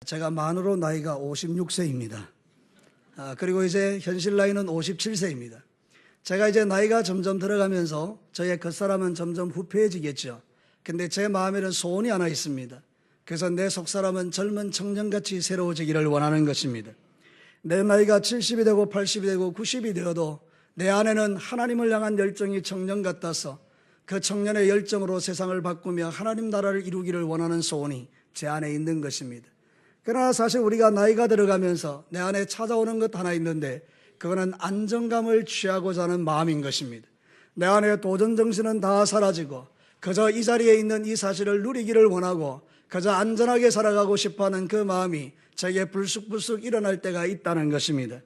제가 만으로 나이가 56세입니다. 그리고 이제 현실 나이는 57세입니다. 제가 이제 나이가 점점 들어가면서 저의 겉사람은 점점 후패해지겠죠. 근데 제 마음에는 소원이 하나 있습니다. 그래서 내 속사람은 젊은 청년같이 새로워지기를 원하는 것입니다. 내 나이가 70이 되고 80이 되고 90이 되어도 내 안에는 하나님을 향한 열정이 청년 같아서 그 청년의 열정으로 세상을 바꾸며 하나님 나라를 이루기를 원하는 소원이 제 안에 있는 것입니다. 그러나 사실 우리가 나이가 들어가면서 내 안에 찾아오는 것 하나 있는데 그거는 안정감을 취하고자 하는 마음인 것입니다. 내 안에 도전정신은 다 사라지고 그저 이 자리에 있는 이 사실을 누리기를 원하고 그저 안전하게 살아가고 싶어하는 그 마음이 제게 불쑥불쑥 일어날 때가 있다는 것입니다.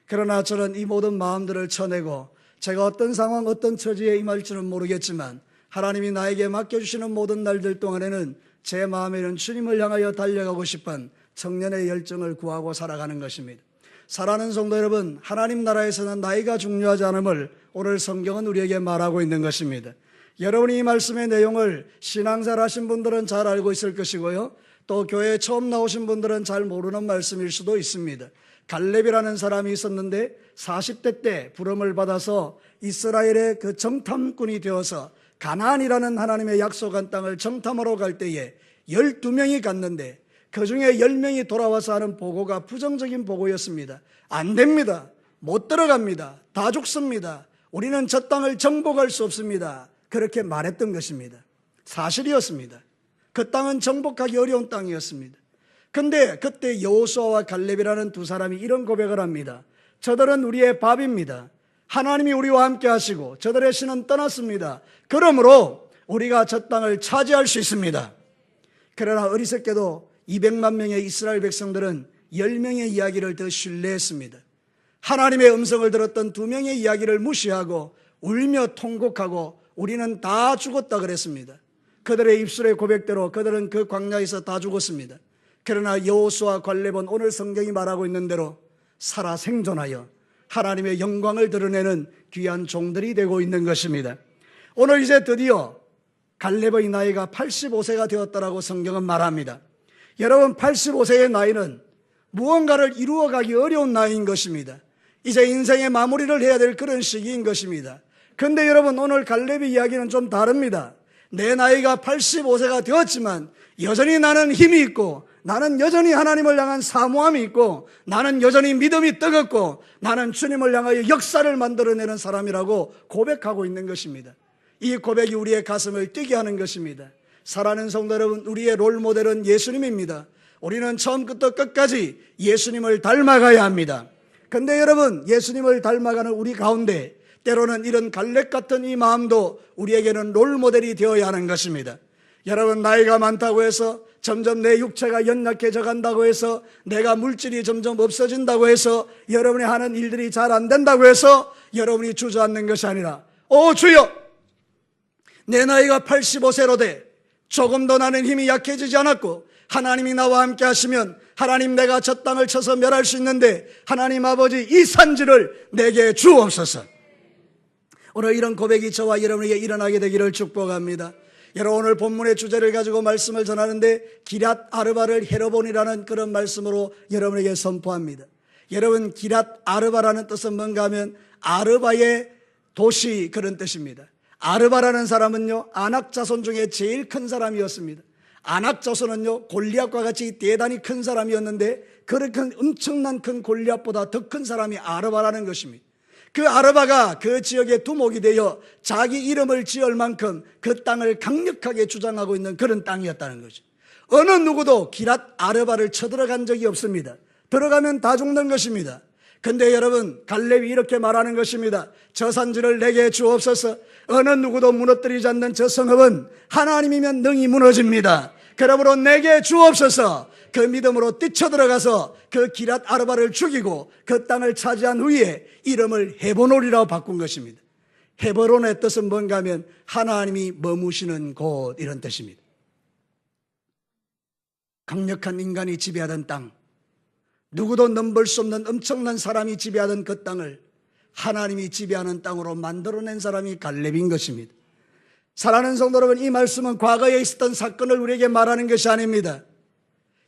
그러나 저는 이 모든 마음들을 쳐내고 제가 어떤 상황 어떤 처지에 임할지는 모르겠지만 하나님이 나에게 맡겨주시는 모든 날들 동안에는 제 마음에는 주님을 향하여 달려가고 싶은 청년의 열정을 구하고 살아가는 것입니다. 사랑하는 성도 여러분, 하나님 나라에서는 나이가 중요하지 않음을 오늘 성경은 우리에게 말하고 있는 것입니다. 여러분이 이 말씀의 내용을 신앙생활 하신 분들은 잘 알고 있을 것이고요, 또 교회에 처음 나오신 분들은 잘 모르는 말씀일 수도 있습니다. 갈렙이라는 사람이 있었는데 40대 때 부름을 받아서 이스라엘의 그 정탐꾼이 되어서 가나안이라는 하나님의 약속한 땅을 정탐하러 갈 때에 12명이 갔는데 그 중에 10명이 돌아와서 하는 보고가 부정적인 보고였습니다. 안 됩니다. 못 들어갑니다. 다 죽습니다. 우리는 저 땅을 정복할 수 없습니다. 그렇게 말했던 것입니다. 사실이었습니다. 그 땅은 정복하기 어려운 땅이었습니다. 근데 그때 여호수아와 갈렙이라는 두 사람이 이런 고백을 합니다. 저들은 우리의 밥입니다. 하나님이 우리와 함께 하시고 저들의 신은 떠났습니다. 그러므로 우리가 저 땅을 차지할 수 있습니다. 그러나 어리석게도 200만 명의 이스라엘 백성들은 10명의 이야기를 더 신뢰했습니다. 하나님의 음성을 들었던 2명의 이야기를 무시하고 울며 통곡하고 우리는 다 죽었다 그랬습니다. 그들의 입술의 고백대로 그들은 그 광야에서 다 죽었습니다. 그러나 여호수아 갈렙은 오늘 성경이 말하고 있는 대로 살아 생존하여 하나님의 영광을 드러내는 귀한 종들이 되고 있는 것입니다. 오늘 이제 드디어 갈렙의 나이가 85세가 되었다라고 성경은 말합니다. 여러분, 85세의 나이는 무언가를 이루어가기 어려운 나이인 것입니다. 이제 인생의 마무리를 해야 될 그런 시기인 것입니다. 그런데 여러분, 오늘 갈렙의 이야기는 좀 다릅니다. 내 나이가 85세가 되었지만 여전히 나는 힘이 있고 나는 여전히 하나님을 향한 사모함이 있고 나는 여전히 믿음이 뜨겁고 나는 주님을 향하여 역사를 만들어내는 사람이라고 고백하고 있는 것입니다. 이 고백이 우리의 가슴을 뛰게 하는 것입니다. 사랑하는 성도 여러분, 우리의 롤모델은 예수님입니다. 우리는 처음부터 끝까지 예수님을 닮아가야 합니다. 그런데 여러분, 예수님을 닮아가는 우리 가운데 때로는 이런 갈렙 같은 이 마음도 우리에게는 롤모델이 되어야 하는 것입니다. 여러분, 나이가 많다고 해서 점점 내 육체가 연약해져 간다고 해서 내가 물질이 점점 없어진다고 해서 여러분이 하는 일들이 잘 안 된다고 해서 여러분이 주저앉는 것이 아니라 주여, 내 나이가 85세로 돼 조금 더 나는 힘이 약해지지 않았고 하나님이 나와 함께 하시면 하나님, 내가 저 땅을 쳐서 멸할 수 있는데 하나님 아버지, 이 산지를 내게 주옵소서. 오늘 이런 고백이 저와 여러분에게 일어나게 되기를 축복합니다. 여러분, 오늘 본문의 주제를 가지고 말씀을 전하는데 기랏 아르바를 헤르본이라는 그런 말씀으로 여러분에게 선포합니다. 여러분, 기랏 아르바라는 뜻은 뭔가 하면 아르바의 도시, 그런 뜻입니다. 아르바라는 사람은요, 아낙 자손 중에 제일 큰 사람이었습니다. 아낙 자손은요, 골리앗과 같이 대단히 큰 사람이었는데 그렇게 엄청난 큰 골리앗보다 더 큰 사람이 아르바라는 것입니다. 그 아르바가 그 지역의 두목이 되어 자기 이름을 지을 만큼 그 땅을 강력하게 주장하고 있는 그런 땅이었다는 거죠. 어느 누구도 기랏 아르바를 쳐들어간 적이 없습니다. 들어가면 다 죽는 것입니다. 근데 여러분, 갈렙이 이렇게 말하는 것입니다. 저 산지를 내게 주옵소서. 어느 누구도 무너뜨리지 않는 저 성읍은 하나님이면 능히 무너집니다. 그러므로 내게 주옵소서. 그 믿음으로 뛰쳐들어가서 그 기랏 아르바를 죽이고 그 땅을 차지한 후에 이름을 헤브론이라고 바꾼 것입니다. 헤브론의 뜻은 뭔가 하면 하나님이 머무시는 곳, 이런 뜻입니다. 강력한 인간이 지배하던 땅, 누구도 넘볼 수 없는 엄청난 사람이 지배하던 그 땅을 하나님이 지배하는 땅으로 만들어낸 사람이 갈렙인 것입니다. 사랑하는 성도 여러분, 이 말씀은 과거에 있었던 사건을 우리에게 말하는 것이 아닙니다.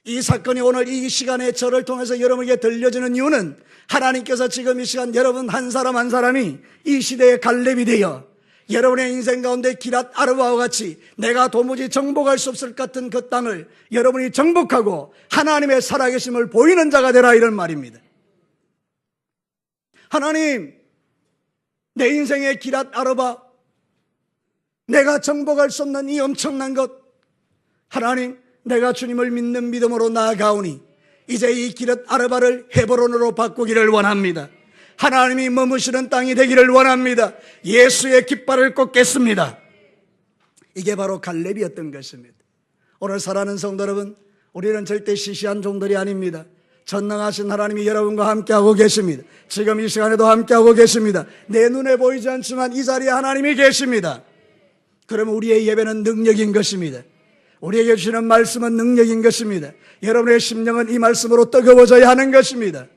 이 사건이 오늘 이 시간에 저를 통해서 여러분에게 들려지는 이유는 하나님께서 지금 이 시간 여러분 한 사람 한 사람이 이 시대의 갈렙이 되어 여러분의 인생 가운데 기랏 아르바와 같이 내가 도무지 정복할 수 없을 것 같은 그 땅을 여러분이 정복하고 하나님의 살아계심을 보이는 자가 되라, 이런 말입니다. 하나님, 내 인생의 기랏 아르바, 내가 정복할 수 없는 이 엄청난 것, 하나님, 내가 주님을 믿는 믿음으로 나아가오니 이제 이 기랏 아르바를 헤브론으로 바꾸기를 원합니다. 하나님이 머무시는 땅이 되기를 원합니다. 예수의 깃발을 꽂겠습니다. 이게 바로 갈렙이었던 것입니다. 오늘 사랑하는 성도 여러분, 우리는 절대 시시한 종들이 아닙니다. 전능하신 하나님이 여러분과 함께하고 계십니다. 지금 이 시간에도 함께하고 계십니다. 내 눈에 보이지 않지만 이 자리에 하나님이 계십니다. 그러면 우리의 예배는 능력인 것입니다. 우리에게 주시는 말씀은 능력인 것입니다. 여러분의 심령은 이 말씀으로 뜨거워져야 하는 것입니다.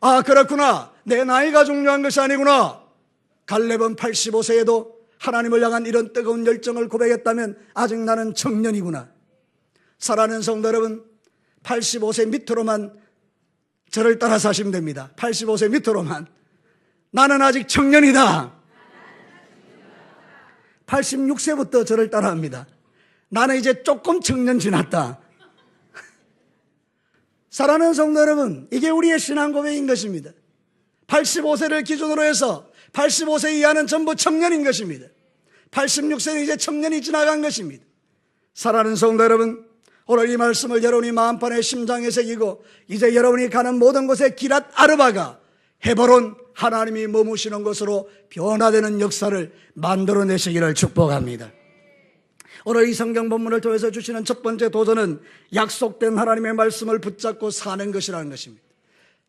아, 그렇구나. 내 나이가 중요한 것이 아니구나. 갈렙은 85세에도 하나님을 향한 이런 뜨거운 열정을 고백했다면 아직 나는 청년이구나. 사랑하는 성도 여러분, 85세 밑으로만 저를 따라 사시면 됩니다. 85세 밑으로만. 나는 아직 청년이다. 86세부터 저를 따라합니다. 나는 이제 조금 청년 지났다. 사랑하는 성도 여러분, 이게 우리의 신앙 고백인 것입니다. 85세를 기준으로 해서 85세 이하는 전부 청년인 것입니다. 86세는 이제 청년이 지나간 것입니다. 사랑하는 성도 여러분, 오늘 이 말씀을 여러분이 마음판에 심장에 새기고 이제 여러분이 가는 모든 곳에 기랏 아르바가 헤브론, 하나님이 머무시는 곳으로 변화되는 역사를 만들어내시기를 축복합니다. 오늘 이 성경 본문을 통해서 주시는 첫 번째 도전은 약속된 하나님의 말씀을 붙잡고 사는 것이라는 것입니다.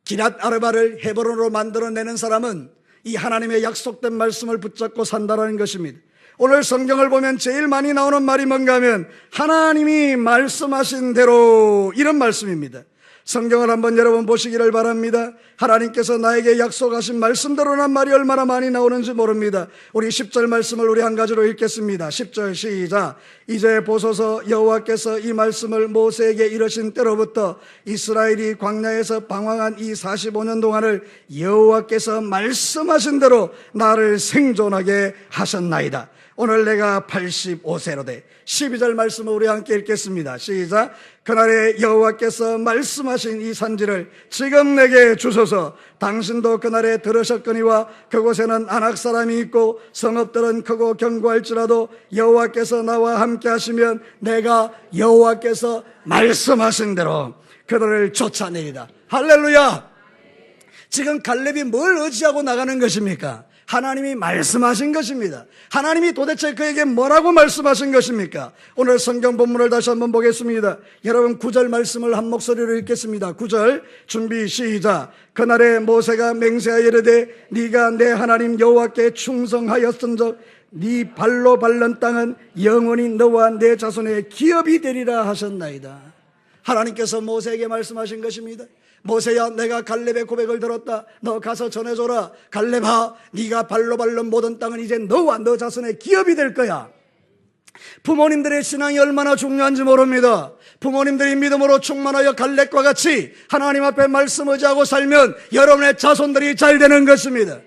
기랏 아르바를 헤브론으로 만들어내는 사람은 이 하나님의 약속된 말씀을 붙잡고 산다는 것입니다. 오늘 성경을 보면 제일 많이 나오는 말이 뭔가 하면 하나님이 말씀하신 대로, 이런 말씀입니다. 성경을 한번 여러분 보시기를 바랍니다. 하나님께서 나에게 약속하신 말씀대로란 말이 얼마나 많이 나오는지 모릅니다. 우리 10절 말씀을 우리 한 가지로 읽겠습니다. 10절 시작. 이제 보소서, 여호와께서 이 말씀을 모세에게 이르신 때로부터 이스라엘이 광야에서 방황한 이 45년 동안을 여호와께서 말씀하신 대로 나를 생존하게 하셨나이다. 오늘 내가 85세로 돼. 12절 말씀을 우리 함께 읽겠습니다. 시작. 그날에 여호와께서 말씀하신 이 산지를 지금 내게 주소서. 당신도 그날에 들으셨거니와 그곳에는 아낙 사람이 있고 성읍들은 크고 견고할지라도 여호와께서 나와 함께 하시면 내가 여호와께서 말씀하신 대로 그들을 쫓아내리다. 할렐루야. 지금 갈렙이 뭘 의지하고 나가는 것입니까? 하나님이 말씀하신 것입니다. 하나님이 도대체 그에게 뭐라고 말씀하신 것입니까? 오늘 성경 본문을 다시 한번 보겠습니다. 여러분 9절 말씀을 한 목소리로 읽겠습니다. 9절 준비 시작. 그날에 모세가 맹세하여 이르되 네가 내 하나님 여호와께 충성하였은즉 네 발로 밟는 땅은 영원히 너와 내 자손의 기업이 되리라 하셨나이다. 하나님께서 모세에게 말씀하신 것입니다. 모세야, 내가 갈렙의 고백을 들었다. 너 가서 전해줘라. 갈렙아, 네가 발로 밟는 모든 땅은 이제 너와 너 자손의 기업이 될 거야. 부모님들의 신앙이 얼마나 중요한지 모릅니다. 부모님들이 믿음으로 충만하여 갈렙과 같이 하나님 앞에 말씀 의지하고 살면 여러분의 자손들이 잘 되는 것입니다.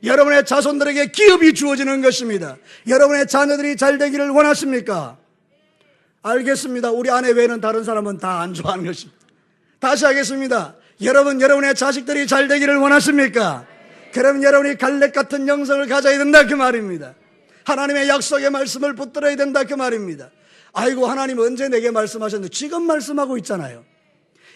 여러분의 자손들에게 기업이 주어지는 것입니다. 여러분의 자녀들이 잘 되기를 원하십니까? 알겠습니다. 우리 아내 외에는 다른 사람은 다 안 좋아하는 것입니다. 다시 하겠습니다. 여러분의 자식들이 잘 되기를 원하십니까? 그럼 여러분이 갈렙 같은 영성을 가져야 된다 그 말입니다. 하나님의 약속의 말씀을 붙들어야 된다 그 말입니다. 아이고, 하나님 언제 내게 말씀하셨는데 지금 말씀하고 있잖아요.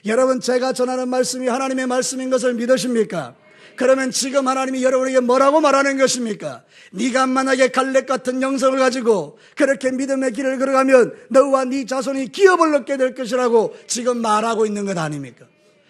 여러분, 제가 전하는 말씀이 하나님의 말씀인 것을 믿으십니까? 그러면 지금 하나님이 여러분에게 뭐라고 말하는 것입니까? 네가 만약에 갈렙 같은 영성을 가지고 그렇게 믿음의 길을 걸어가면 너와 네 자손이 기업을 얻게 될 것이라고 지금 말하고 있는 것 아닙니까?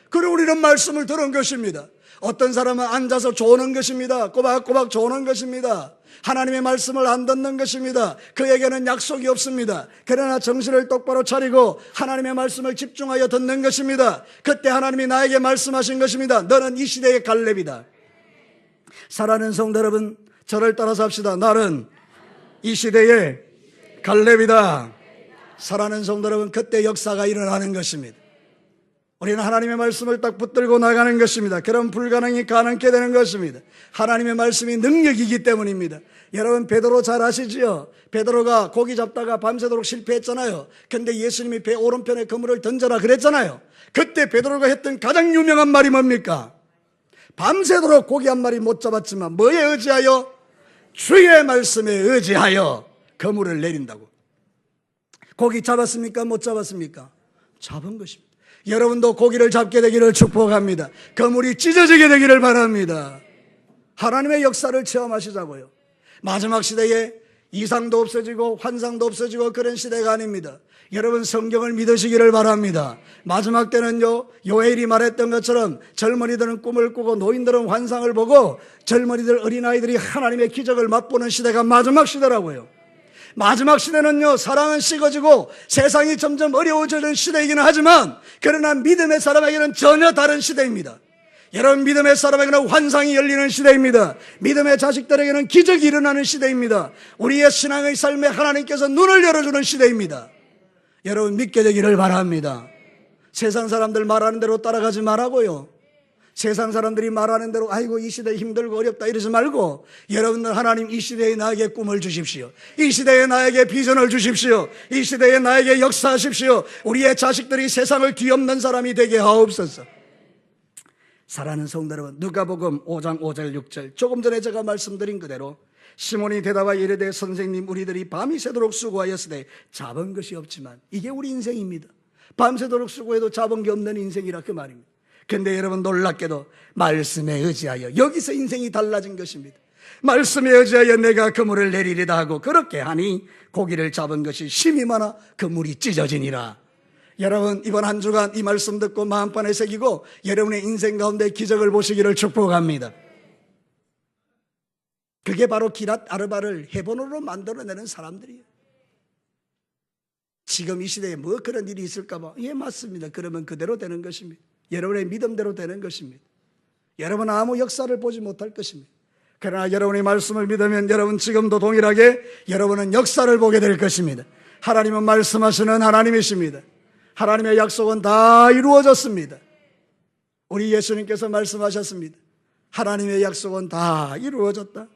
그리고 우리는 말씀을 들은 것입니다. 어떤 사람은 앉아서 조는 것입니다. 꼬박꼬박 조는 것입니다. 하나님의 말씀을 안 듣는 것입니다. 그에게는 약속이 없습니다. 그러나 정신을 똑바로 차리고 하나님의 말씀을 집중하여 듣는 것입니다. 그때 하나님이 나에게 말씀하신 것입니다. 너는 이 시대의 갈렙이다. 사랑하는 성도 여러분, 저를 따라서 합시다. 나는 이 시대의 갈렙이다. 사랑하는 성도 여러분, 그때 역사가 일어나는 것입니다. 우리는 하나님의 말씀을 딱 붙들고 나가는 것입니다. 그럼 불가능이 가능케 되는 것입니다. 하나님의 말씀이 능력이기 때문입니다. 여러분, 베드로 잘 아시지요? 베드로가 고기 잡다가 밤새도록 실패했잖아요. 근데 예수님이 배 오른편에 그물을 던져라 그랬잖아요. 그때 베드로가 했던 가장 유명한 말이 뭡니까? 밤새도록 고기 한 마리 못 잡았지만 뭐에 의지하여? 주의 말씀에 의지하여 그물을 내린다고. 고기 잡았습니까? 못 잡았습니까? 잡은 것입니다. 여러분도 고기를 잡게 되기를 축복합니다. 그물이 찢어지게 되기를 바랍니다. 하나님의 역사를 체험하시자고요. 마지막 시대에 이상도 없어지고 환상도 없어지고 그런 시대가 아닙니다. 여러분, 성경을 믿으시기를 바랍니다. 마지막 때는요, 요엘이 말했던 것처럼 젊은이들은 꿈을 꾸고 노인들은 환상을 보고 젊은이들, 어린아이들이 하나님의 기적을 맛보는 시대가 마지막 시대라고요. 마지막 시대는요, 사랑은 식어지고 세상이 점점 어려워지는 시대이기는 하지만 그러나 믿음의 사람에게는 전혀 다른 시대입니다. 여러분, 믿음의 사람에게는 환상이 열리는 시대입니다. 믿음의 자식들에게는 기적이 일어나는 시대입니다. 우리의 신앙의 삶에 하나님께서 눈을 열어주는 시대입니다. 여러분, 믿게 되기를 바랍니다. 세상 사람들 말하는 대로 따라가지 말라고요. 세상 사람들이 말하는 대로 아이고 이 시대 힘들고 어렵다 이러지 말고, 여러분들, 하나님 이 시대에 나에게 꿈을 주십시오. 이 시대에 나에게 비전을 주십시오. 이 시대에 나에게 역사하십시오. 우리의 자식들이 세상을 뒤엎는 사람이 되게 하옵소서. 사랑하는 성도 여러분, 누가복음 5장 5절 6절, 조금 전에 제가 말씀드린 그대로 시몬이 대답하여 이르되 선생님, 우리들이 밤이 새도록 수고하였으되 잡은 것이 없지만, 이게 우리 인생입니다. 밤새도록 수고해도 잡은 게 없는 인생이라 그 말입니다. 근데 여러분, 놀랍게도 말씀에 의지하여, 여기서 인생이 달라진 것입니다. 말씀에 의지하여 내가 그물을 내리리다 하고 그렇게 하니 고기를 잡은 것이 심히 많아 그물이 찢어지니라. 여러분, 이번 한 주간 이 말씀 듣고 마음판에 새기고 여러분의 인생 가운데 기적을 보시기를 축복합니다. 그게 바로 기랏 아르바를 해본으로 만들어내는 사람들이에요. 지금 이 시대에 뭐 그런 일이 있을까 봐. 예, 맞습니다. 그러면 그대로 되는 것입니다. 여러분의 믿음대로 되는 것입니다. 여러분은 아무 역사를 보지 못할 것입니다. 그러나 여러분의 말씀을 믿으면 여러분 지금도 동일하게 여러분은 역사를 보게 될 것입니다. 하나님은 말씀하시는 하나님이십니다. 하나님의 약속은 다 이루어졌습니다. 우리 예수님께서 말씀하셨습니다. 하나님의 약속은 다 이루어졌다.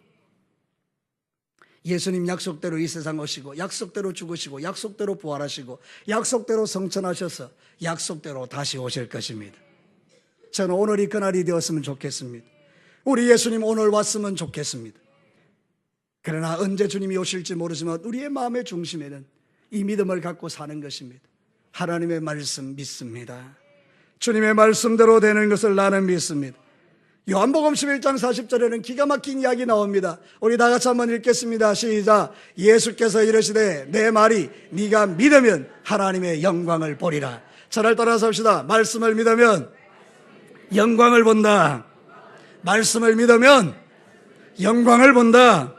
예수님 약속대로 이 세상 오시고 약속대로 죽으시고 약속대로 부활하시고 약속대로 성천하셔서 약속대로 다시 오실 것입니다. 저는 오늘이 그날이 되었으면 좋겠습니다. 우리 예수님 오늘 왔으면 좋겠습니다. 그러나 언제 주님이 오실지 모르지만 우리의 마음의 중심에는 이 믿음을 갖고 사는 것입니다. 하나님의 말씀 믿습니다. 주님의 말씀대로 되는 것을 나는 믿습니다. 요한복음 11장 40절에는 기가 막힌 이야기 나옵니다. 우리 다 같이 한번 읽겠습니다. 시작. 예수께서 이르시되 내 말이 네가 믿으면 하나님의 영광을 보리라. 저를 따라서 합시다. 말씀을 믿으면 영광을 본다. 말씀을 믿으면 영광을 본다.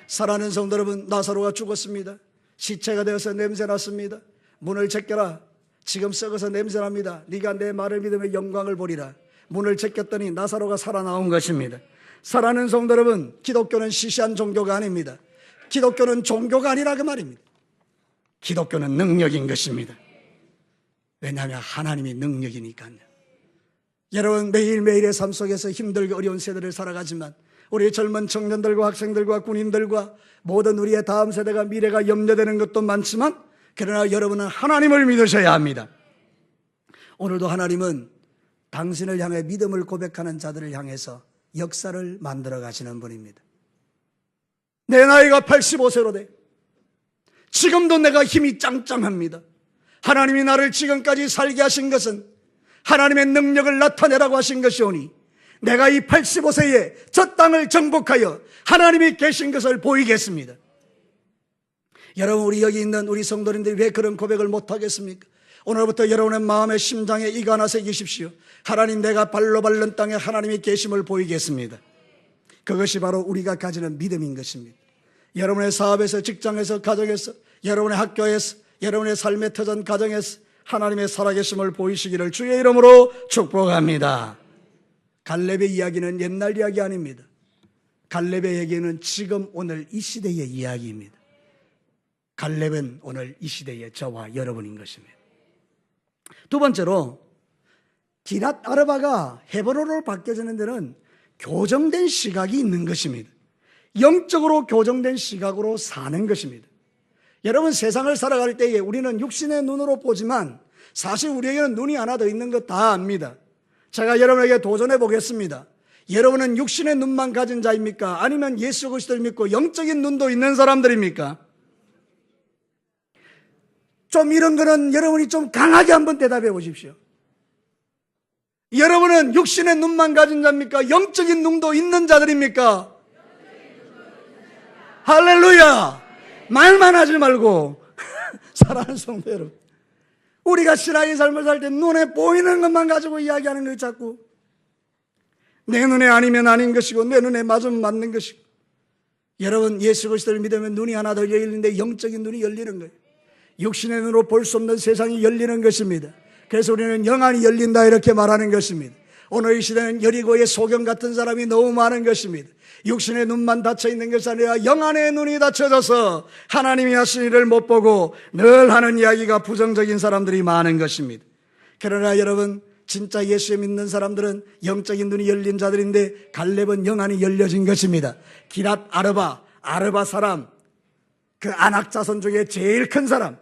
사랑하는 성도 여러분, 나사로가 죽었습니다. 시체가 되어서 냄새났습니다. 문을 제껴라. 지금 썩어서 냄새납니다. 네가 내 말을 믿으면 영광을 보리라. 문을 제꼈더니 나사로가 살아나온 것입니다. 사랑하는 성도 여러분, 기독교는 시시한 종교가 아닙니다. 기독교는 종교가 아니라 그 말입니다. 기독교는 능력인 것입니다. 왜냐하면 하나님이 능력이니까요. 여러분, 매일매일의 삶 속에서 힘들고 어려운 세대를 살아가지만 우리 젊은 청년들과 학생들과 군인들과 모든 우리의 다음 세대가 미래가 염려되는 것도 많지만 그러나 여러분은 하나님을 믿으셔야 합니다. 오늘도 하나님은 당신을 향해 믿음을 고백하는 자들을 향해서 역사를 만들어 가시는 분입니다. 내 나이가 85세로 돼. 지금도 내가 힘이 짱짱합니다. 하나님이 나를 지금까지 살게 하신 것은 하나님의 능력을 나타내라고 하신 것이오니 내가 이 85세에 저 땅을 정복하여 하나님이 계신 것을 보이겠습니다. 여러분, 우리 여기 있는 우리 성도님들이 왜 그런 고백을 못하겠습니까? 오늘부터 여러분의 마음의 심장에 이거 하나 새기십시오. 하나님, 내가 발로 밟는 땅에 하나님이 계심을 보이겠습니다. 그것이 바로 우리가 가지는 믿음인 것입니다. 여러분의 사업에서, 직장에서, 가정에서, 여러분의 학교에서, 여러분의 삶의 터전 가정에서 하나님의 살아계심을 보이시기를 주의 이름으로 축복합니다. 갈렙의 이야기는 옛날 이야기 아닙니다. 갈렙의 얘기는 지금 오늘 이 시대의 이야기입니다. 갈렙은 오늘 이 시대의 저와 여러분인 것입니다. 두 번째로 기랏 아르바가 헤브론으로 바뀌어지는 데는 교정된 시각이 있는 것입니다. 영적으로 교정된 시각으로 사는 것입니다. 여러분, 세상을 살아갈 때에 우리는 육신의 눈으로 보지만 사실 우리에게는 눈이 하나 더 있는 것 다 압니다. 제가 여러분에게 도전해 보겠습니다. 여러분은 육신의 눈만 가진 자입니까? 아니면 예수 그리스도를 믿고 영적인 눈도 있는 사람들입니까? 좀 이런 거는 여러분이 좀 강하게 한번 대답해 보십시오. 여러분은 육신의 눈만 가진 자입니까? 영적인 눈도 있는 자들입니까? 할렐루야! 말만 하지 말고 사랑하는 성도 여러분, 우리가 신앙의 삶을 살 때 눈에 보이는 것만 가지고 이야기하는 거예요. 자꾸 내 눈에 아니면 아닌 것이고 내 눈에 맞으면 맞는 것이고. 여러분, 예수 그리스도를 믿으면 눈이 하나 더 열리는데 영적인 눈이 열리는 거예요. 육신의 눈으로 볼 수 없는 세상이 열리는 것입니다. 그래서 우리는 영안이 열린다 이렇게 말하는 것입니다. 오늘 이 시대는 여리고의 소경 같은 사람이 너무 많은 것입니다. 육신의 눈만 닫혀 있는 것이 아니라 영안의 눈이 닫혀져서 하나님이 하신 일을 못 보고 늘 하는 이야기가 부정적인 사람들이 많은 것입니다. 그러나 여러분, 진짜 예수에 믿는 사람들은 영적인 눈이 열린 자들인데 갈렙은 영안이 열려진 것입니다. 기랏 아르바 사람, 그 아낙 자손 중에 제일 큰 사람.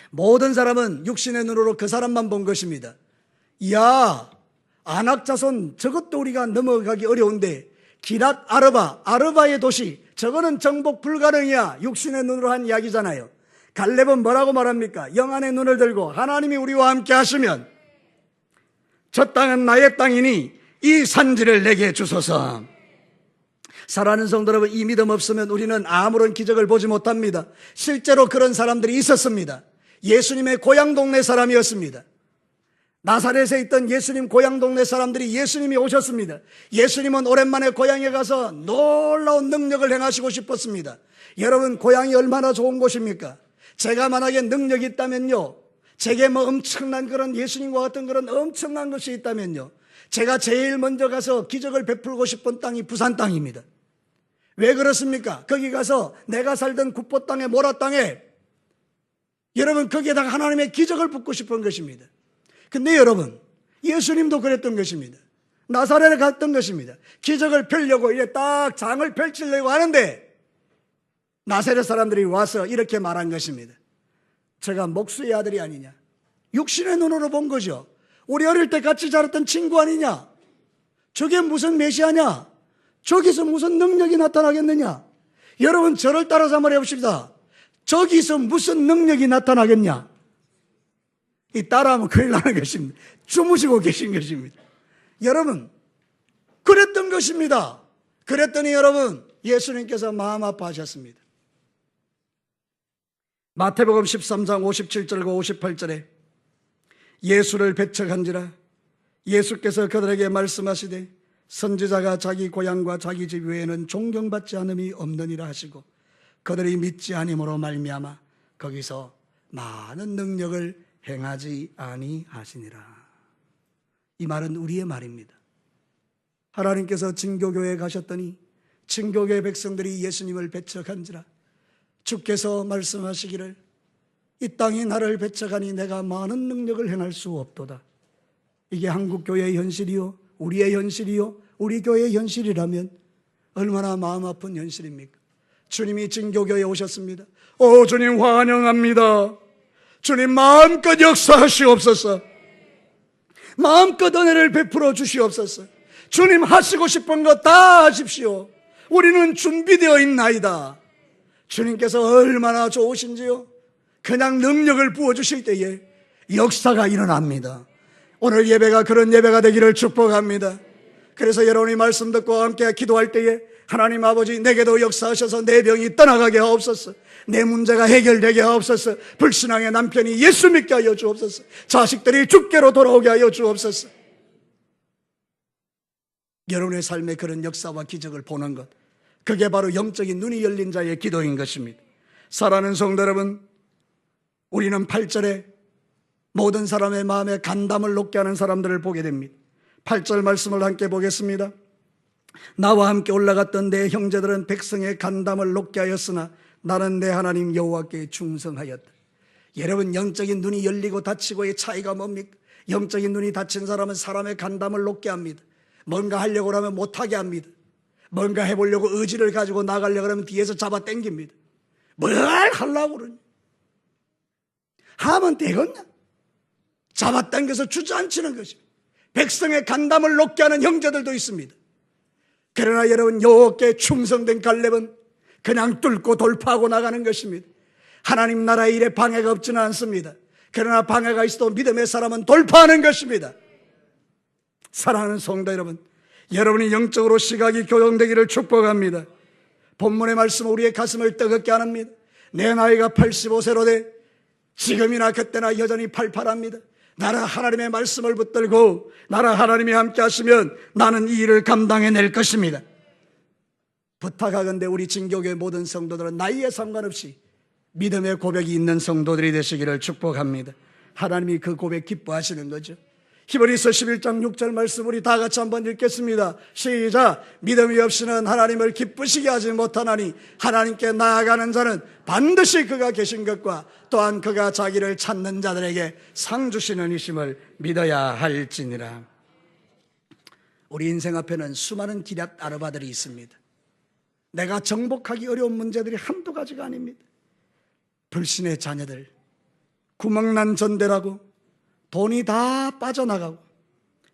모든 사람은 육신의 눈으로 그 사람만 본 것입니다. 이야, 아낙 자손 저것도 우리가 넘어가기 어려운데 기랏 아르바의 도시, 저거는 정복 불가능이야. 육신의 눈으로 한 이야기잖아요. 갈렙은 뭐라고 말합니까? 영안의 눈을 들고 하나님이 우리와 함께 하시면 저 땅은 나의 땅이니 이 산지를 내게 주소서. 사랑하는 성도 여러분, 이 믿음 없으면 우리는 아무런 기적을 보지 못합니다. 실제로 그런 사람들이 있었습니다. 예수님의 고향 동네 사람이었습니다. 나사렛에 있던 예수님 고향 동네 사람들이 예수님이 오셨습니다. 예수님은 오랜만에 고향에 가서 놀라운 능력을 행하시고 싶었습니다. 여러분, 고향이 얼마나 좋은 곳입니까? 제가 만약에 능력이 있다면요, 제게 뭐 엄청난 그런 예수님과 같은 그런 엄청난 것이 있다면요, 제가 제일 먼저 가서 기적을 베풀고 싶은 땅이 부산 땅입니다. 왜 그렇습니까? 거기 가서 내가 살던 구포 땅에, 모라 땅에 여러분, 거기에다가 하나님의 기적을 붓고 싶은 것입니다. 근데 여러분, 예수님도 그랬던 것입니다. 나사렛에 갔던 것입니다. 기적을 펴려고 이제 딱 장을 펼치려고 하는데 나사렛 사람들이 와서 이렇게 말한 것입니다. 제가 목수의 아들이 아니냐? 육신의 눈으로 본 거죠. 우리 어릴 때 같이 자랐던 친구 아니냐? 저게 무슨 메시아냐? 저기서 무슨 능력이 나타나겠느냐? 여러분, 저를 따라서 한번 해봅시다. 저기서 무슨 능력이 나타나겠냐? 이 따라하면 큰일 나는 것입니다. 주무시고 계신 것입니다. 여러분, 그랬던 것입니다. 그랬더니 여러분, 예수님께서 마음 아파하셨습니다. 마태복음 13장 57절과 58절에 예수를 배척한지라 예수께서 그들에게 말씀하시되 선지자가 자기 고향과 자기 집 외에는 존경받지 않음이 없느니라 하시고 그들이 믿지 아니므로 말미암아 거기서 많은 능력을 행하지 아니하시니라. 이 말은 우리의 말입니다. 하나님께서 증교교회에 가셨더니 증교교회 백성들이 예수님을 배척한지라 주께서 말씀하시기를 이 땅이 나를 배척하니 내가 많은 능력을 행할 수 없도다. 이게 한국교회의 현실이요, 우리의 현실이요, 우리 교회의 현실이라면 얼마나 마음 아픈 현실입니까? 주님이 증교교회에 오셨습니다. 오, 주님 환영합니다. 주님 마음껏 역사하시옵소서. 마음껏 은혜를 베풀어 주시옵소서. 주님 하시고 싶은 거 다 하십시오. 우리는 준비되어 있나이다. 주님께서 얼마나 좋으신지요. 그냥 능력을 부어주실 때에 역사가 일어납니다. 오늘 예배가 그런 예배가 되기를 축복합니다. 그래서 여러분이 말씀 듣고 함께 기도할 때에 하나님 아버지, 내게도 역사하셔서 내 병이 떠나가게 하옵소서. 내 문제가 해결되게 하옵소서. 불신앙의 남편이 예수 믿게 하여 주옵소서. 자식들이 주께로 돌아오게 하여 주옵소서. 여러분의 삶에 그런 역사와 기적을 보는 것, 그게 바로 영적인 눈이 열린 자의 기도인 것입니다. 사랑하는 성도 여러분, 우리는 8절에 모든 사람의 마음에 간담을 높게 하는 사람들을 보게 됩니다. 8절 말씀을 함께 보겠습니다. 나와 함께 올라갔던 내 형제들은 백성의 간담을 높게 하였으나 나는 내 하나님 여호와께 충성하였다. 여러분, 영적인 눈이 열리고 닫히고의 차이가 뭡니까? 영적인 눈이 닫힌 사람은 사람의 간담을 높게 합니다. 뭔가 하려고 하면 못하게 합니다. 뭔가 해보려고 의지를 가지고 나가려고 하면 뒤에서 잡아 당깁니다. 뭘 하려고 그러냐? 하면 되겠냐? 잡아 당겨서 주저앉히는 것입니다. 백성의 간담을 높게 하는 형제들도 있습니다. 그러나 여러분, 여호와께 충성된 갈렙은 그냥 뚫고 돌파하고 나가는 것입니다. 하나님 나라의 일에 방해가 없지는 않습니다. 그러나 방해가 있어도 믿음의 사람은 돌파하는 것입니다. 사랑하는 성도 여러분, 여러분이 영적으로 시각이 교정되기를 축복합니다. 본문의 말씀은 우리의 가슴을 뜨겁게 합니다. 내 나이가 85세로 돼 지금이나 그때나 여전히 팔팔합니다. 나는 하나님의 말씀을 붙들고 나는 하나님이 함께 하시면 나는 이 일을 감당해낼 것입니다. 부탁하건대 우리 진교교의 모든 성도들은 나이에 상관없이 믿음의 고백이 있는 성도들이 되시기를 축복합니다. 하나님이 그 고백 기뻐하시는 거죠. 히브리서 11장 6절 말씀 우리 다 같이 한번 읽겠습니다. 시작. 믿음이 없이는 하나님을 기쁘시게 하지 못하나니 하나님께 나아가는 자는 반드시 그가 계신 것과 또한 그가 자기를 찾는 자들에게 상 주시는 이심을 믿어야 할지니라. 우리 인생 앞에는 수많은 기랏 아르바들이 있습니다. 내가 정복하기 어려운 문제들이 한두 가지가 아닙니다. 불신의 자녀들, 구멍난 전대라고 돈이 다 빠져나가고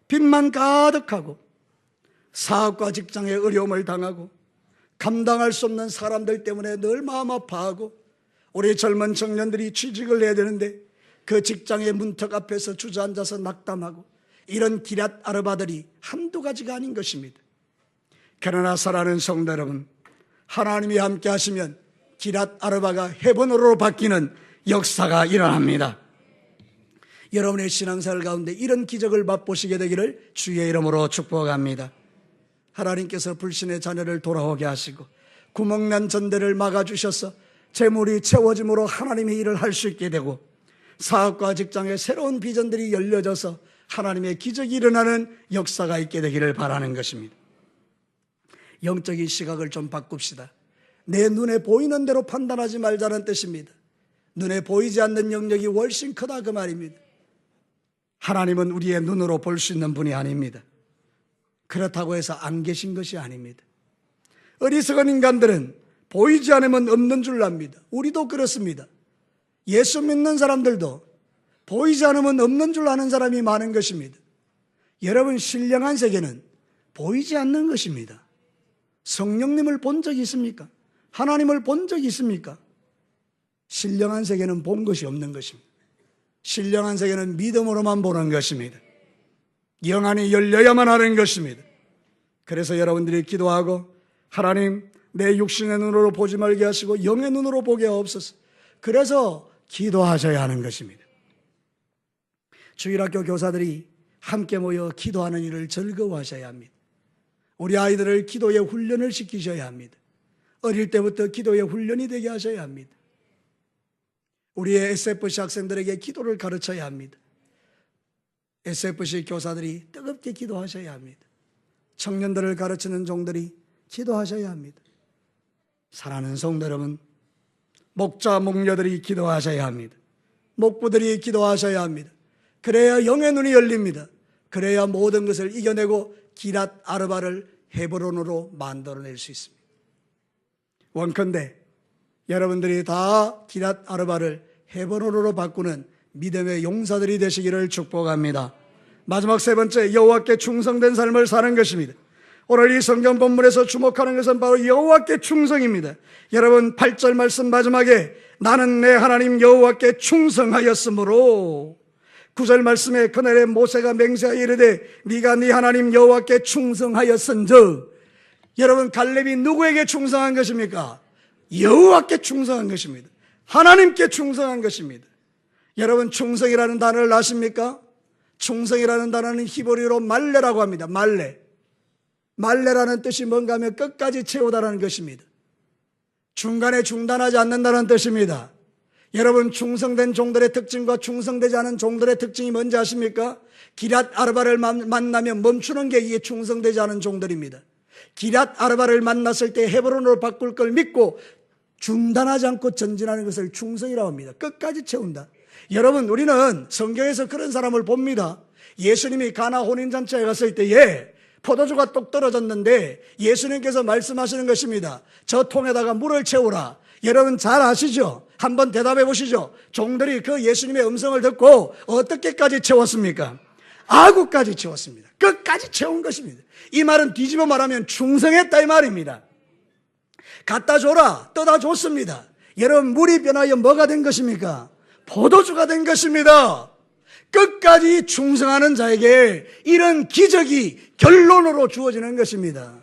빚만 가득하고 사업과 직장에 어려움을 당하고 감당할 수 없는 사람들 때문에 늘 마음 아파하고 우리 젊은 청년들이 취직을 해야 되는데 그 직장의 문턱 앞에서 주저앉아서 낙담하고 이런 기랏 아르바들이 한두 가지가 아닌 것입니다. 그러나 사랑하는 성도 여러분, 하나님이 함께 하시면 기랏 아르바가 해본으로 바뀌는 역사가 일어납니다. 여러분의 신앙생활 가운데 이런 기적을 맛보시게 되기를 주의 이름으로 축복합니다. 하나님께서 불신의 자녀를 돌아오게 하시고 구멍난 전대를 막아주셔서 재물이 채워짐으로 하나님의 일을 할 수 있게 되고 사업과 직장에 새로운 비전들이 열려져서 하나님의 기적이 일어나는 역사가 있게 되기를 바라는 것입니다. 영적인 시각을 좀 바꿉시다. 내 눈에 보이는 대로 판단하지 말자는 뜻입니다. 눈에 보이지 않는 영역이 훨씬 크다 그 말입니다. 하나님은 우리의 눈으로 볼 수 있는 분이 아닙니다. 그렇다고 해서 안 계신 것이 아닙니다. 어리석은 인간들은 보이지 않으면 없는 줄 압니다. 우리도 그렇습니다. 예수 믿는 사람들도 보이지 않으면 없는 줄 아는 사람이 많은 것입니다. 여러분, 신령한 세계는 보이지 않는 것입니다. 성령님을 본 적이 있습니까? 하나님을 본 적이 있습니까? 신령한 세계는 본 것이 없는 것입니다. 신령한 세계는 믿음으로만 보는 것입니다. 영안이 열려야만 하는 것입니다. 그래서 여러분들이 기도하고 하나님, 내 육신의 눈으로 보지 말게 하시고 영의 눈으로 보게 하옵소서. 그래서 기도하셔야 하는 것입니다. 주일학교 교사들이 함께 모여 기도하는 일을 즐거워하셔야 합니다. 우리 아이들을 기도의 훈련을 시키셔야 합니다. 어릴 때부터 기도의 훈련이 되게 하셔야 합니다. 우리의 SFC 학생들에게 기도를 가르쳐야 합니다. SFC 교사들이 뜨겁게 기도하셔야 합니다. 청년들을 가르치는 종들이 기도하셔야 합니다. 사랑하는 성도 여러분, 목자, 목녀들이 기도하셔야 합니다. 목부들이 기도하셔야 합니다. 그래야 영의 눈이 열립니다. 그래야 모든 것을 이겨내고 기랏 아르바를 헤브론으로 만들어낼 수 있습니다. 원컨대 여러분들이 다 기랏 아르바를 헤브론으로 바꾸는 믿음의 용사들이 되시기를 축복합니다. 마지막 세 번째, 여호와께 충성된 삶을 사는 것입니다. 오늘 이 성경 본문에서 주목하는 것은 바로 여호와께 충성입니다. 여러분, 8절 말씀 마지막에 나는 내 하나님 여호와께 충성하였으므로, 9절 말씀에 그날에 모세가 맹세하여 이르되 네가 네 하나님 여호와께 충성하였은즉, 여러분, 갈렙이 누구에게 충성한 것입니까? 여호와께 충성한 것입니다. 하나님께 충성한 것입니다. 여러분, 충성이라는 단어를 아십니까? 충성이라는 단어는 히브리어로 말레라고 합니다. 말레라는 뜻이 뭔가 하면 끝까지 채우다라는 것입니다. 중간에 중단하지 않는다는 뜻입니다. 여러분, 충성된 종들의 특징과 충성되지 않은 종들의 특징이 뭔지 아십니까? 기랏 아르바를 만나면 멈추는 게 이게 충성되지 않은 종들입니다. 기랏 아르바를 만났을 때 헤브론으로 바꿀 걸 믿고 중단하지 않고 전진하는 것을 충성이라고 합니다. 끝까지 채운다. 여러분, 우리는 성경에서 그런 사람을 봅니다. 예수님이 가나 혼인잔치에 갔을 때에 포도주가 똑 떨어졌는데 예수님께서 말씀하시는 것입니다. 저 통에다가 물을 채우라. 여러분 잘 아시죠? 한번 대답해 보시죠. 종들이 그 예수님의 음성을 듣고 어떻게까지 채웠습니까? 아구까지 채웠습니다. 끝까지 채운 것입니다. 이 말은 뒤집어 말하면 충성했다 이 말입니다. 갖다 줘라, 떠다 줬습니다. 여러분, 물이 변하여 뭐가 된 것입니까? 포도주가 된 것입니다. 끝까지 충성하는 자에게 이런 기적이 결론으로 주어지는 것입니다.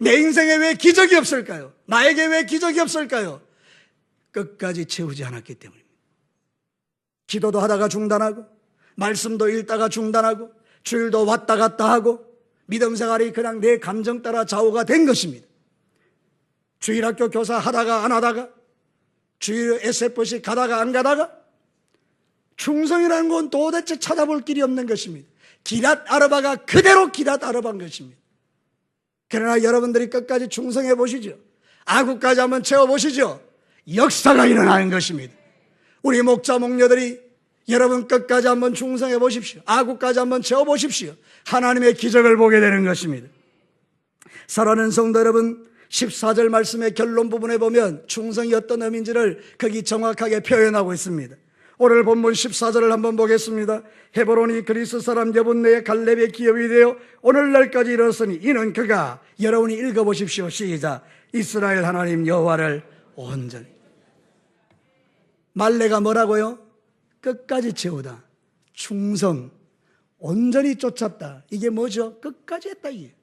내 인생에 왜 기적이 없을까요? 나에게 왜 기적이 없을까요? 끝까지 채우지 않았기 때문입니다. 기도도 하다가 중단하고, 말씀도 읽다가 중단하고, 주일도 왔다 갔다 하고, 믿음 생활이 그냥 내 감정 따라 좌우가 된 것입니다. 주일학교 교사 하다가 안 하다가, 주일 SFC 가다가 안 가다가, 충성이라는 건 도대체 찾아볼 길이 없는 것입니다. 기랏 아르바가 그대로 기랏 아르바인 것입니다. 그러나 여러분들이 끝까지 충성해 보시죠. 아구까지 한번 채워보시죠. 역사가 일어나는 것입니다. 우리 목자 목녀들이 여러분 끝까지 한번 충성해 보십시오. 아구까지 한번 채워보십시오. 하나님의 기적을 보게 되는 것입니다. 사랑하는 성도 여러분, 14절 말씀의 결론 부분에 보면 충성이 어떤 의미인지를 거기 정확하게 표현하고 있습니다. 오늘 본문 14절을 한번 보겠습니다. 헤브론이 그리스 사람 여분네의 갈렙의 기업이 되어 오늘날까지 이르렀으니 이는 그가, 여러분이 읽어보십시오. 시작. 이스라엘 하나님 여호와를 온전히. 말레가 뭐라고요? 끝까지 채우다. 충성. 온전히 쫓았다. 이게 뭐죠? 끝까지 했다 이게.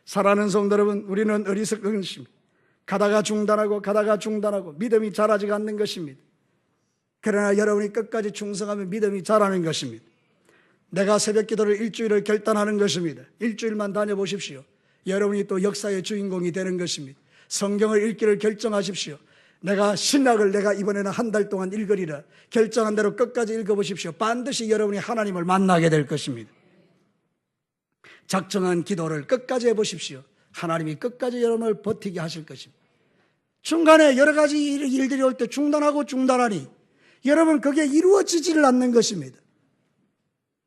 사랑하는 성도 여러분, 우리는 어리석은 것입니다. 가다가 중단하고 믿음이 자라지가 않는 것입니다. 그러나 여러분이 끝까지 충성하면 믿음이 자라는 것입니다. 내가 새벽 기도를 일주일을 결단하는 것입니다. 일주일만 다녀보십시오. 여러분이 또 역사의 주인공이 되는 것입니다. 성경을 읽기를 결정하십시오. 내가 신약을 내가 이번에는 한 달 동안 읽으리라 결정한 대로 끝까지 읽어보십시오. 반드시 여러분이 하나님을 만나게 될 것입니다. 작정한 기도를 끝까지 해보십시오. 하나님이 끝까지 여러분을 버티게 하실 것입니다. 중간에 여러 가지 일들이 올 때 중단하니 여러분 그게 이루어지지를 않는 것입니다.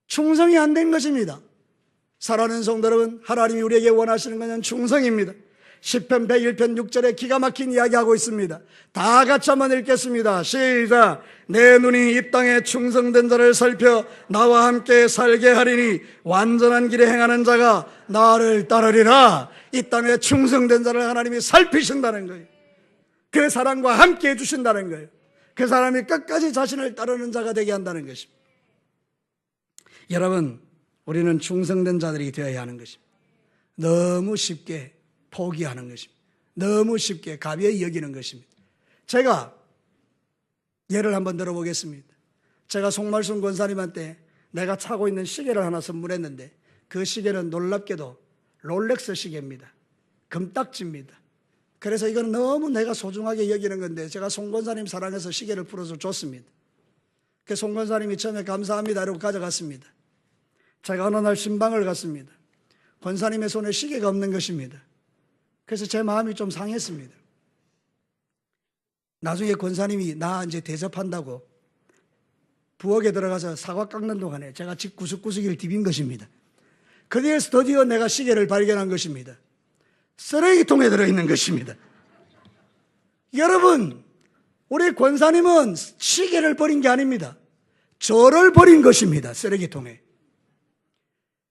충성이 안 된 것입니다. 사랑하는 성도 여러분, 하나님이 우리에게 원하시는 것은 충성입니다. 시편 101편 6절에 기가 막힌 이야기하고 있습니다. 다 같이 한번 읽겠습니다. 시작. 내 눈이 이 땅에 충성된 자를 살펴 나와 함께 살게 하리니 완전한 길에 행하는 자가 나를 따르리라. 이 땅에 충성된 자를 하나님이 살피신다는 거예요. 그 사람과 함께 해주신다는 거예요. 그 사람이 끝까지 자신을 따르는 자가 되게 한다는 것입니다. 여러분, 우리는 충성된 자들이 되어야 하는 것입니다. 너무 쉽게 포기하는 것입니다. 너무 쉽게 가벼이 여기는 것입니다. 제가 예를 한번 들어보겠습니다. 제가 송말순 권사님한테 내가 차고 있는 시계를 하나 선물했는데 그 시계는 놀랍게도 롤렉스 시계입니다. 금딱지입니다. 그래서 이건 너무 내가 소중하게 여기는 건데 제가 송 권사님 사랑해서 시계를 풀어서 줬습니다. 그 송 권사님이 처음에 감사합니다 이러고 가져갔습니다. 제가 어느 날 신방을 갔습니다. 권사님의 손에 시계가 없는 것입니다. 그래서 제 마음이 좀 상했습니다. 나중에 권사님이 나 이제 대접한다고 부엌에 들어가서 사과 깎는 동안에 제가 집 구석구석을 디빈 것입니다. 그 뒤에서 드디어 내가 시계를 발견한 것입니다. 쓰레기통에 들어있는 것입니다. 여러분, 우리 권사님은 시계를 버린 게 아닙니다. 저를 버린 것입니다. 쓰레기통에.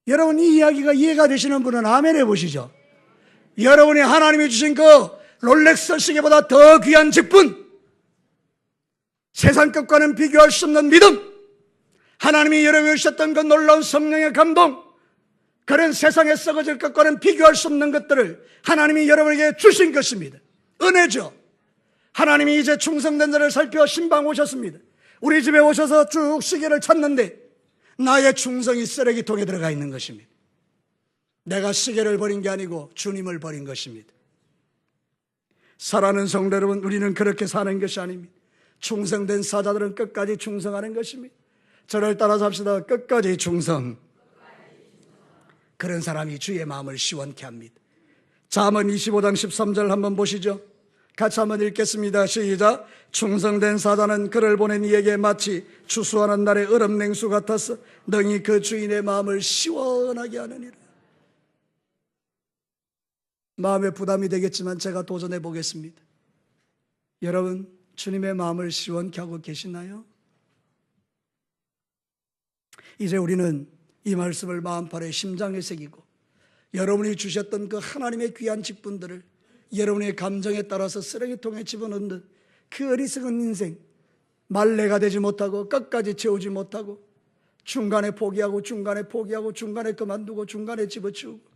여러분, 이 이야기가 이해가 되시는 분은 아멘 해보시죠. 여러분이 하나님이 주신 그 롤렉스 시계보다 더 귀한 직분, 세상 것과는 비교할 수 없는 믿음, 하나님이 여러분이 주셨던 그 놀라운 성령의 감동, 그런 세상에 썩어질 것과는 비교할 수 없는 것들을 하나님이 여러분에게 주신 것입니다. 은혜죠. 하나님이 이제 충성된 자를 살펴 신방 오셨습니다. 우리 집에 오셔서 쭉 시계를 찾는데 나의 충성이 쓰레기통에 들어가 있는 것입니다. 내가 시계를 버린 게 아니고 주님을 버린 것입니다. 사랑하는 성도 여러분, 우리는 그렇게 사는 것이 아닙니다. 충성된 사자들은 끝까지 충성하는 것입니다. 저를 따라 잡시다. 끝까지 충성. 그런 사람이 주의 마음을 시원케 합니다. 잠언 25장 13절 한번 보시죠. 같이 한번 읽겠습니다. 시작. 충성된 사자는 그를 보낸 이에게 마치 추수하는 날의 얼음 냉수 같아서 능히 그 주인의 마음을 시원하게 하느니라. 마음에 부담이 되겠지만 제가 도전해 보겠습니다. 여러분, 주님의 마음을 시원케 하고 계시나요? 이제 우리는 이 말씀을 마음판에 심장에 새기고 여러분이 주셨던 그 하나님의 귀한 직분들을 여러분의 감정에 따라서 쓰레기통에 집어넣는 그 어리석은 인생, 말레가 되지 못하고 끝까지 채우지 못하고 중간에 포기하고 중간에 포기하고 중간에 그만두고 중간에 집어치우고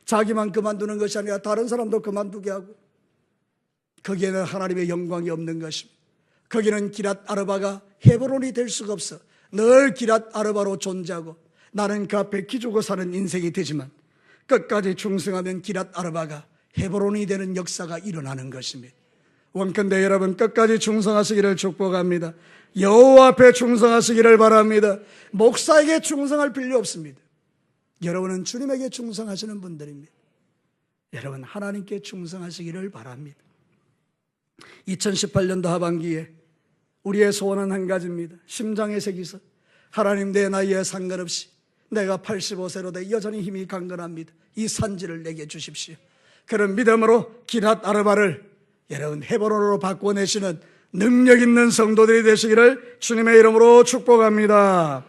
자기만 그만두는 것이 아니라 다른 사람도 그만두게 하고, 거기에는 하나님의 영광이 없는 것입니다. 거기는 기랏 아르바가 헤브론이 될 수가 없어. 늘 기랏 아르바로 존재하고 나는 그 앞에 기주고 사는 인생이 되지만 끝까지 충성하면 기랏 아르바가 헤브론이 되는 역사가 일어나는 것입니다. 원컨대 여러분 끝까지 충성하시기를 축복합니다. 여호와 앞에 충성하시기를 바랍니다. 목사에게 충성할 필요 없습니다. 여러분은 주님에게 충성하시는 분들입니다. 여러분 하나님께 충성하시기를 바랍니다. 2018년도 하반기에 우리의 소원은 한 가지입니다. 심장에 새기서 하나님 내 나이에 상관없이 내가 85세로 돼 여전히 힘이 강건합니다. 이 산지를 내게 주십시오. 그런 믿음으로 기랏 아르바를 여러분 헤브론으로 바꿔내시는 능력 있는 성도들이 되시기를 주님의 이름으로 축복합니다.